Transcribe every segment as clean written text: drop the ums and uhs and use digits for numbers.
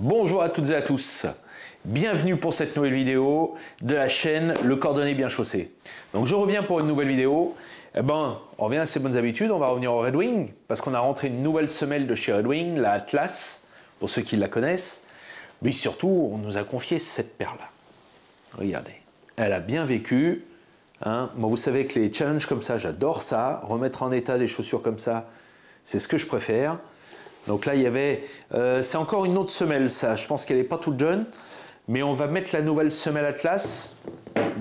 Bonjour à toutes et à tous, bienvenue pour cette nouvelle vidéo de la chaîne Le Cordonnier Bien Chaussé. Donc je reviens pour une nouvelle vidéo. On revient à ses bonnes habitudes, on va revenir au Red Wing parce qu'on a rentré une nouvelle semelle de chez Red Wing, la Atlas, pour ceux qui la connaissent. Mais surtout, on nous a confié cette paire-là. Regardez, elle a bien vécu. Hein. Moi, vous savez que les challenges comme ça, j'adore ça. Remettre en état des chaussures comme ça, c'est ce que je préfère. Donc là, il y avait... c'est encore une autre semelle, ça. Je pense qu'elle n'est pas toute jeune. Mais on va mettre la nouvelle semelle Atlas.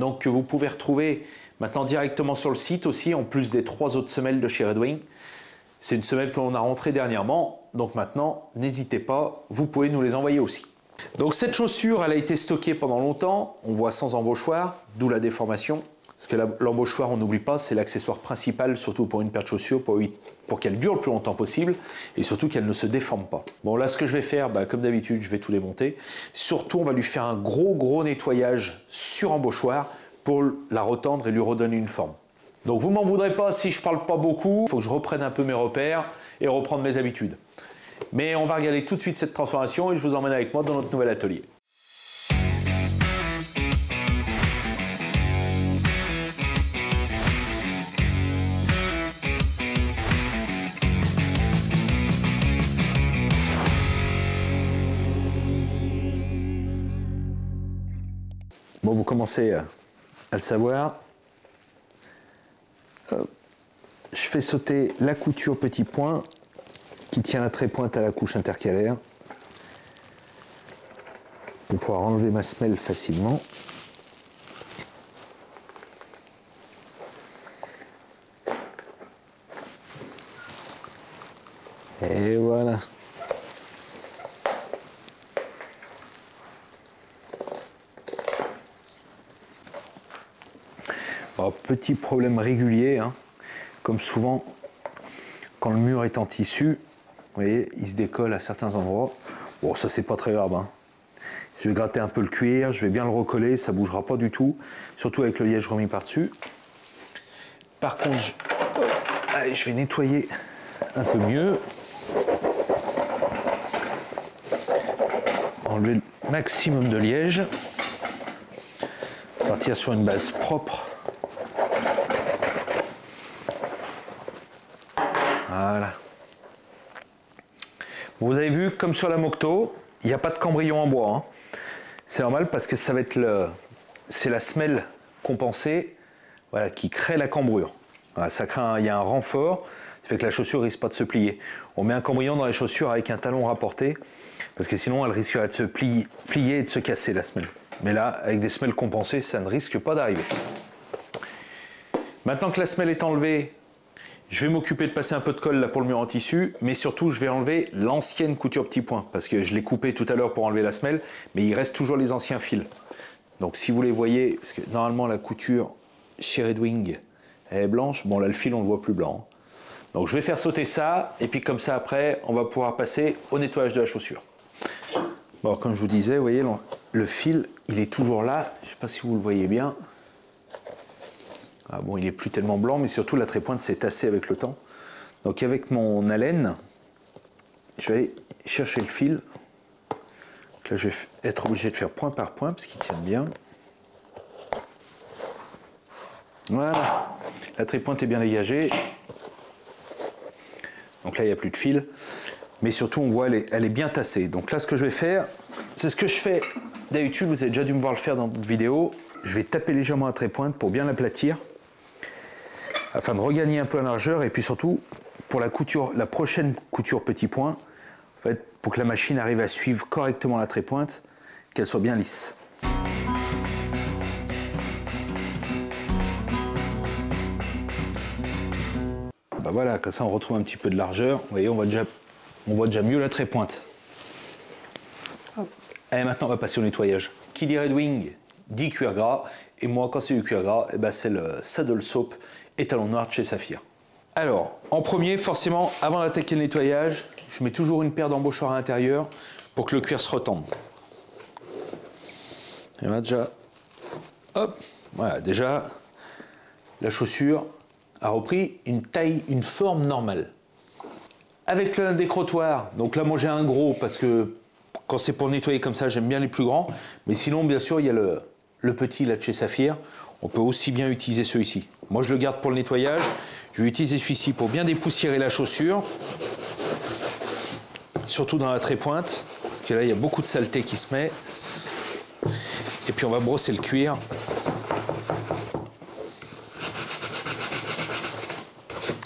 Donc que vous pouvez retrouver maintenant directement sur le site aussi, en plus des 3 autres semelles de chez Red Wing. C'est une semelle que l'on a rentrée dernièrement. Donc maintenant, n'hésitez pas, vous pouvez nous les envoyer aussi. Donc cette chaussure, elle a été stockée pendant longtemps. On voit sans embauchoir, d'où la déformation. Parce que l'embauchoir, on n'oublie pas, c'est l'accessoire principal, surtout pour une paire de chaussures, pour qu'elle dure le plus longtemps possible, et surtout qu'elle ne se déforme pas. Bon, là, ce que je vais faire, comme d'habitude, je vais tout démonter. Surtout, on va lui faire un gros nettoyage sur embauchoir pour la retendre et lui redonner une forme. Donc, vous m'en voudrez pas si je parle pas beaucoup. Il faut que je reprenne un peu mes repères et reprendre mes habitudes. Mais on va regarder tout de suite cette transformation et je vous emmène avec moi dans notre nouvel atelier. Bon, vous commencez à le savoir. Je fais sauter la couture petit point qui tient la trépointe à la couche intercalaire pour pouvoir enlever ma semelle facilement. Et voilà. Alors, petit problème régulier, hein, comme souvent quand le mur est en tissu, vous voyez, il se décolle à certains endroits. Bon, ça c'est pas très grave. Hein. Je vais gratter un peu le cuir, je vais bien le recoller, ça bougera pas du tout, surtout avec le liège remis par-dessus. Par contre, allez, je vais nettoyer un peu mieux. Enlever le maximum de liège. Partir sur une base propre. Voilà. Vous avez vu, comme sur la Mocto, il n'y a pas de cambrion en bois. Hein. C'est normal parce que ça va être c'est la semelle compensée, voilà, qui crée la cambrure. Voilà, il y a un renfort, ça fait que la chaussure ne risque pas de se plier. On met un cambrion dans les chaussures avec un talon rapporté, parce que sinon elle risquerait de se plier et de se casser la semelle. Mais là, avec des semelles compensées, ça ne risque pas d'arriver. Maintenant que la semelle est enlevée, je vais m'occuper de passer un peu de colle là pour le mur en tissu, mais surtout je vais enlever l'ancienne couture petit point, parce que je l'ai coupé tout à l'heure pour enlever la semelle, mais il reste toujours les anciens fils. Donc si vous les voyez, parce que normalement la couture chez Red Wing elle est blanche, bon là le fil on le voit plus blanc. Donc je vais faire sauter ça, et puis comme ça après on va pouvoir passer au nettoyage de la chaussure. Bon, comme je vous disais, vous voyez le fil il est toujours là, je ne sais pas si vous le voyez bien. Ah bon, il n'est plus tellement blanc, mais surtout la trépointe s'est tassée avec le temps. Donc avec mon haleine, je vais aller chercher le fil. Donc là, je vais être obligé de faire point par point, parce qu'il tient bien. Voilà, la trépointe est bien dégagée. Donc là, il n'y a plus de fil. Mais surtout, on voit, elle est bien tassée. Donc là, ce que je vais faire, c'est ce que je fais d'habitude. Vous avez déjà dû me voir le faire dans d'autres vidéos. Je vais taper légèrement la trépointe pour bien l'aplatir, afin de regagner un peu en largeur, et puis surtout pour la prochaine couture petit point, en fait, pour que la machine arrive à suivre correctement la trépointe, qu'elle soit bien lisse. Voilà, comme ça on retrouve un petit peu de largeur. Vous voyez, on voit déjà mieux la trépointe. Et maintenant on va passer au nettoyage. Qui dit Red Wing dit cuir gras, et moi quand c'est du cuir gras, c'est le Saddle Soap étalon noir de chez Saphir. Alors, en premier, forcément, avant d'attaquer le nettoyage, je mets toujours une paire d'embauchoirs à l'intérieur pour que le cuir se retende. Et là déjà, hop, voilà, déjà, la chaussure a repris une taille, une forme normale. Avec le décrotoir, donc là moi j'ai un gros parce que Quand c'est pour nettoyer comme ça, j'aime bien les plus grands. Mais sinon, bien sûr, il y a le petit là de chez Saphir. On peut aussi bien utiliser celui-ci. Moi, je le garde pour le nettoyage. Je vais utiliser celui-ci pour bien dépoussiérer la chaussure. Surtout dans la trépointe. Parce que là, il y a beaucoup de saleté qui se met. Et puis, on va brosser le cuir.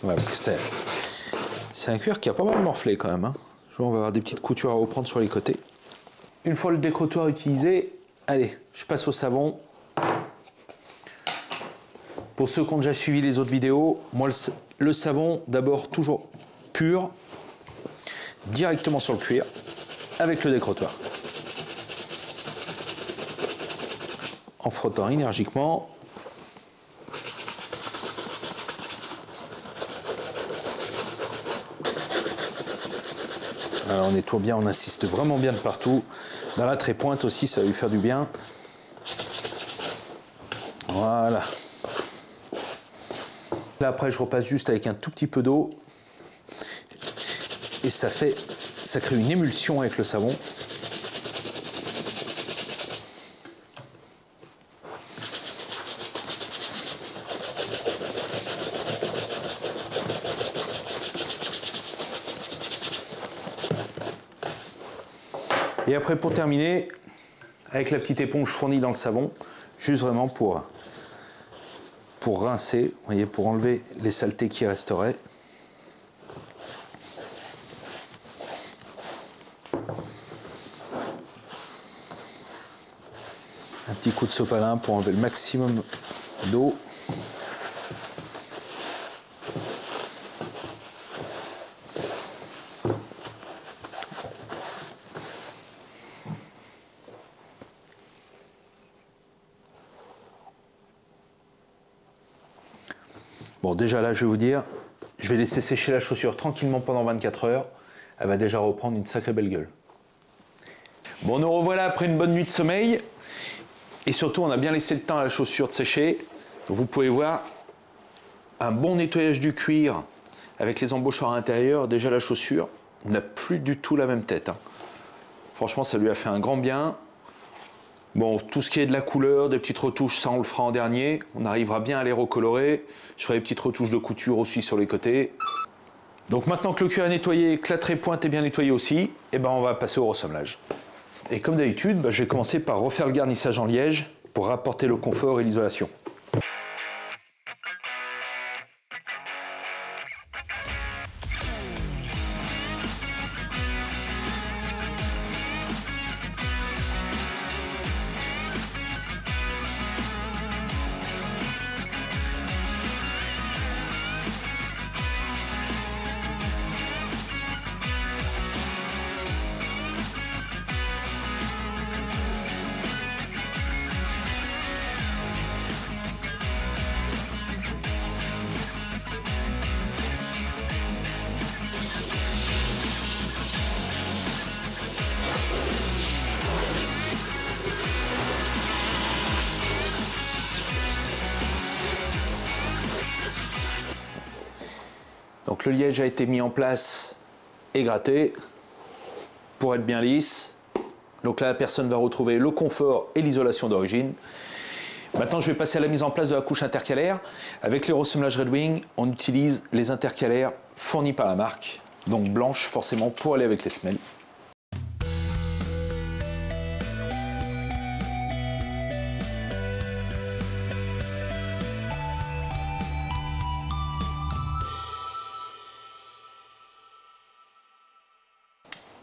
Ouais, parce que c'est un cuir qui a pas mal morflé quand même. Hein. On va avoir des petites coutures à reprendre sur les côtés. Une fois le décrottoir utilisé, allez, je passe au savon. Pour ceux qui ont déjà suivi les autres vidéos, moi le savon, d'abord toujours pur, directement sur le cuir, avec le décrottoir. En frottant énergiquement. Alors on nettoie bien, on insiste vraiment bien de partout. Dans la trépointe aussi, ça va lui faire du bien. Voilà. Là après, je repasse juste avec un tout petit peu d'eau. Et ça crée une émulsion avec le savon. Et après, pour terminer, avec la petite éponge fournie dans le savon, juste vraiment pour rincer, vous voyez, pour enlever les saletés qui resteraient. Un petit coup de sopalin pour enlever le maximum d'eau. Bon, déjà là, je vais vous dire, je vais laisser sécher la chaussure tranquillement pendant 24 heures. Elle va déjà reprendre une sacrée belle gueule. Bon, nous revoilà après une bonne nuit de sommeil. Et surtout, on a bien laissé le temps à la chaussure de sécher. Donc, vous pouvez voir un bon nettoyage du cuir avec les embauchoirs à l'intérieur. Déjà, la chaussure n'a plus du tout la même tête. Hein. Franchement, ça lui a fait un grand bien. Bon, tout ce qui est de la couleur, des petites retouches, ça on le fera en dernier. On arrivera bien à les recolorer. Je ferai des petites retouches de couture aussi sur les côtés. Donc maintenant que le cuir est nettoyé, que la trépointe est bien nettoyée aussi, et ben on va passer au ressemblage. Et comme d'habitude, je vais commencer par refaire le garnissage en liège pour apporter le confort et l'isolation. Donc le liège a été mis en place et gratté pour être bien lisse. Donc là, la personne va retrouver le confort et l'isolation d'origine. Maintenant, je vais passer à la mise en place de la couche intercalaire. Avec les ressemblages Redwing, on utilise les intercalaires fournis par la marque, donc blanches forcément pour aller avec les semelles.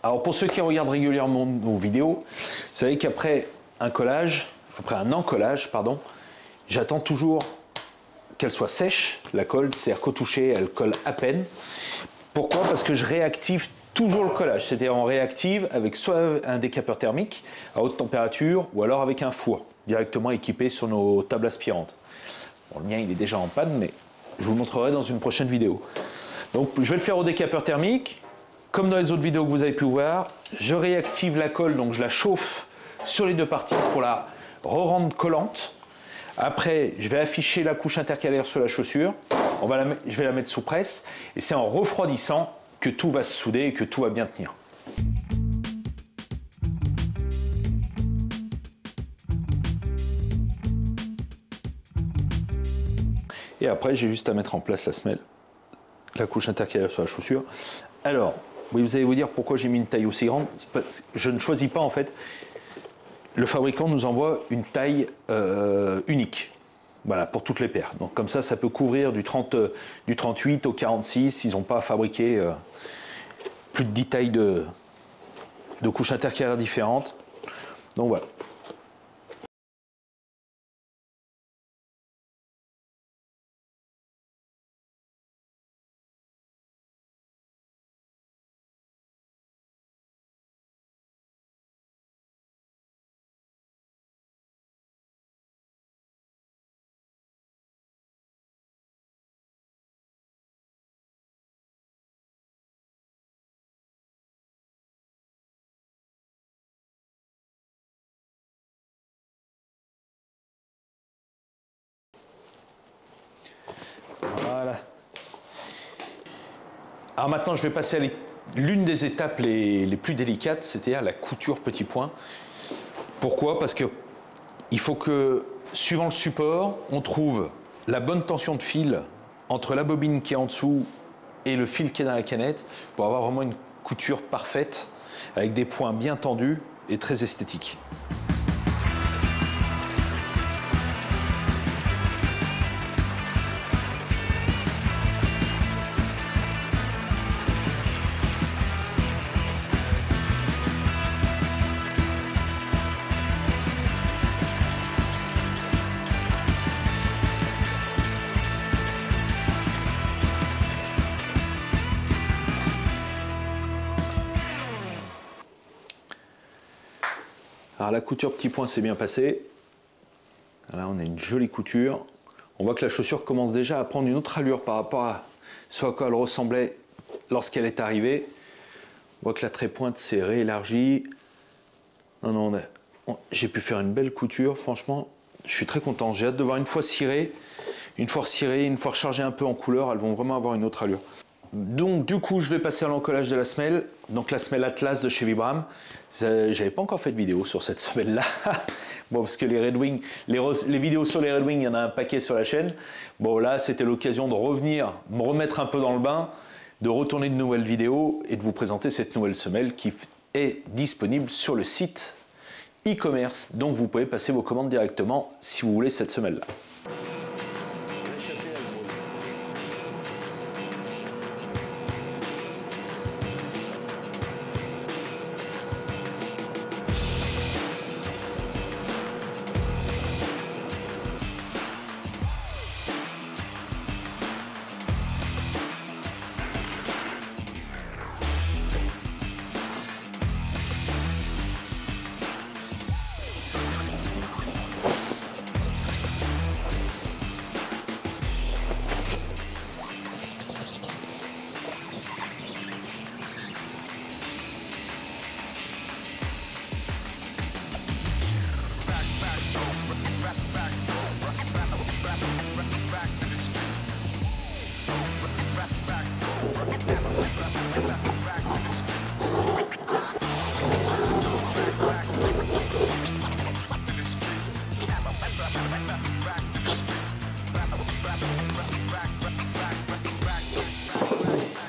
Alors pour ceux qui regardent régulièrement nos vidéos, vous savez qu'après un encollage, j'attends toujours qu'elle soit sèche, la colle, c'est-à-dire qu'au toucher, elle colle à peine. Pourquoi? Parce que je réactive toujours le collage, c'est-à-dire on réactive avec soit un décapeur thermique à haute température ou alors avec un four directement équipé sur nos tables aspirantes. Bon, le mien il est déjà en panne, mais je vous le montrerai dans une prochaine vidéo. Donc je vais le faire au décapeur thermique. Comme dans les autres vidéos que vous avez pu voir, je réactive la colle, donc je la chauffe sur les deux parties pour la re-rendre collante. Après, je vais afficher la couche intercalaire sur la chaussure. Je vais la mettre sous presse. Et c'est en refroidissant que tout va se souder et que tout va bien tenir. Et après, j'ai juste à mettre en place la semelle, la couche intercalaire sur la chaussure. Alors, oui, vous allez vous dire pourquoi j'ai mis une taille aussi grande. Je ne choisis pas en fait. Le fabricant nous envoie une taille unique. Voilà, pour toutes les paires. Donc comme ça peut couvrir du 38 au 46. Ils n'ont pas fabriqué plus de 10 tailles de couches intercalaires différentes. Donc voilà. Voilà. Alors maintenant, je vais passer à l'une des étapes les plus délicates, c'est-à-dire la couture petit point. Pourquoi? Parce que il faut que, suivant le support, on trouve la bonne tension de fil entre la bobine qui est en dessous et le fil qui est dans la canette pour avoir vraiment une couture parfaite avec des points bien tendus et très esthétiques. Alors la couture petit point s'est bien passée. Là on a une jolie couture. On voit que la chaussure commence déjà à prendre une autre allure par rapport à ce à quoi elle ressemblait lorsqu'elle est arrivée. On voit que la trait-pointe s'est réélargie. Non, j'ai pu faire une belle couture, franchement, je suis très content. J'ai hâte de voir une fois cirée, une fois rechargée un peu en couleur, elles vont vraiment avoir une autre allure. Donc du coup, je vais passer à l'encollage de la semelle, donc la semelle Atlas de chez Vibram. J'avais pas encore fait de vidéo sur cette semelle-là. Bon, parce que les Red Wing, les vidéos sur les Red Wing, il y en a un paquet sur la chaîne. Bon, là, c'était l'occasion de revenir, me remettre un peu dans le bain, de retourner de nouvelles vidéos et de vous présenter cette nouvelle semelle qui est disponible sur le site e-commerce. Donc vous pouvez passer vos commandes directement si vous voulez cette semelle-là.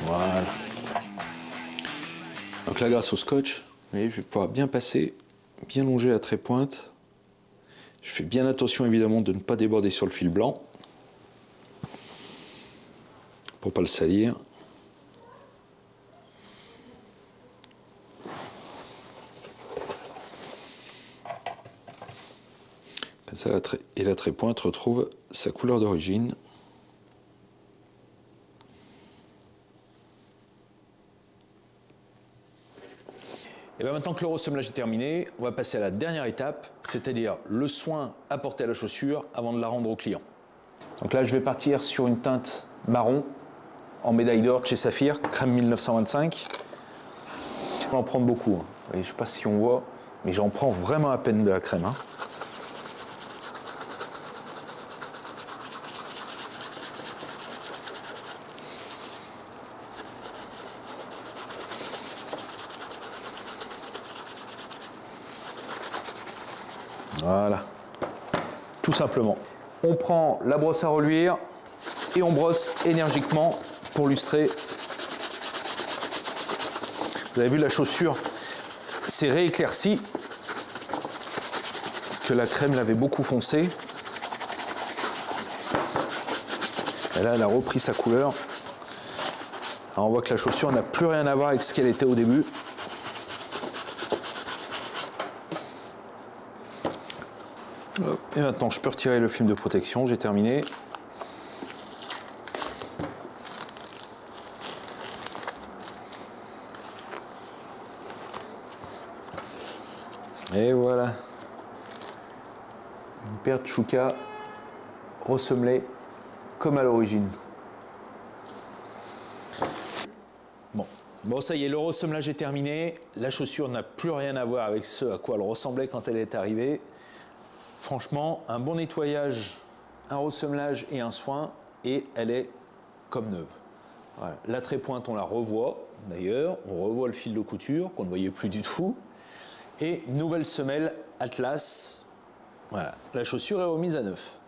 Voilà. Donc là, grâce au scotch, vous voyez, je vais pouvoir bien passer, bien longer la trait-pointe. Je fais bien attention évidemment de ne pas déborder sur le fil blanc pour ne pas le salir. Comme ça, la trait-pointe retrouve sa couleur d'origine. Et bien maintenant que le ressemblage est terminé, on va passer à la dernière étape, c'est-à-dire le soin apporté à la chaussure avant de la rendre au client. Donc là, je vais partir sur une teinte marron en médaille d'or de chez Saphir, crème 1925. Je vais en prendre beaucoup. Hein. Je ne sais pas si on voit, mais j'en prends vraiment à peine de la crème. Hein. Voilà, tout simplement. On prend la brosse à reluire, et on brosse énergiquement pour lustrer. Vous avez vu, la chaussure s'est rééclaircie parce que la crème l'avait beaucoup foncé. Et là, elle a repris sa couleur. Alors on voit que la chaussure n'a plus rien à voir avec ce qu'elle était au début. Et maintenant, je peux retirer le film de protection. J'ai terminé. Et voilà. Une paire de Chouka ressemblée comme à l'origine. Bon, ça y est, le ressemblage est terminé. La chaussure n'a plus rien à voir avec ce à quoi elle ressemblait quand elle est arrivée. Franchement, un bon nettoyage, un ressemblage et un soin, et elle est comme neuve. Voilà. La trépointe, on la revoit d'ailleurs. On revoit le fil de couture qu'on ne voyait plus du tout. Et nouvelle semelle Atlas. Voilà, la chaussure est remise à neuf.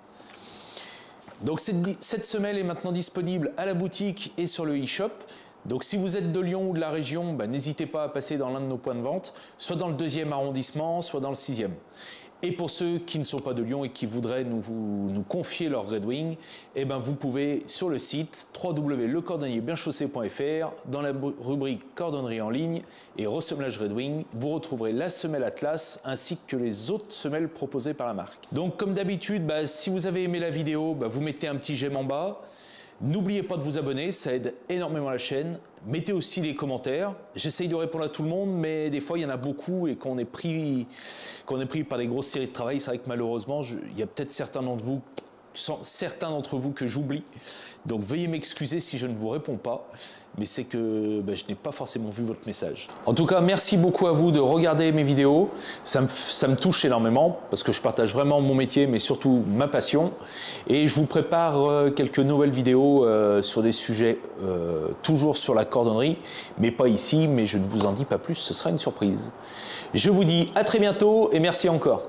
Donc cette semelle est maintenant disponible à la boutique et sur le e-shop. Donc si vous êtes de Lyon ou de la région, n'hésitez pas à passer dans l'un de nos points de vente, soit dans le 2e arrondissement, soit dans le 6e. Et pour ceux qui ne sont pas de Lyon et qui voudraient nous confier leur Redwing, vous pouvez sur le site www.lecordonnierbienchaussé.fr, dans la rubrique cordonnerie en ligne et ressemblage Redwing, vous retrouverez la semelle Atlas ainsi que les autres semelles proposées par la marque. Donc comme d'habitude, si vous avez aimé la vidéo, vous mettez un petit j'aime en bas. N'oubliez pas de vous abonner, ça aide énormément la chaîne. Mettez aussi les commentaires. J'essaye de répondre à tout le monde, mais des fois, il y en a beaucoup et qu'on est pris par des grosses séries de travail. C'est vrai que malheureusement, il y a peut-être certains d'entre vous que j'oublie. Donc veuillez m'excuser si je ne vous réponds pas, mais c'est que je n'ai pas forcément vu votre message. En tout cas, merci beaucoup à vous de regarder mes vidéos. Ça me touche énormément parce que je partage vraiment mon métier, mais surtout ma passion. Et je vous prépare quelques nouvelles vidéos sur des sujets toujours sur la cordonnerie, mais pas ici, mais je ne vous en dis pas plus, ce sera une surprise. Je vous dis à très bientôt et merci encore.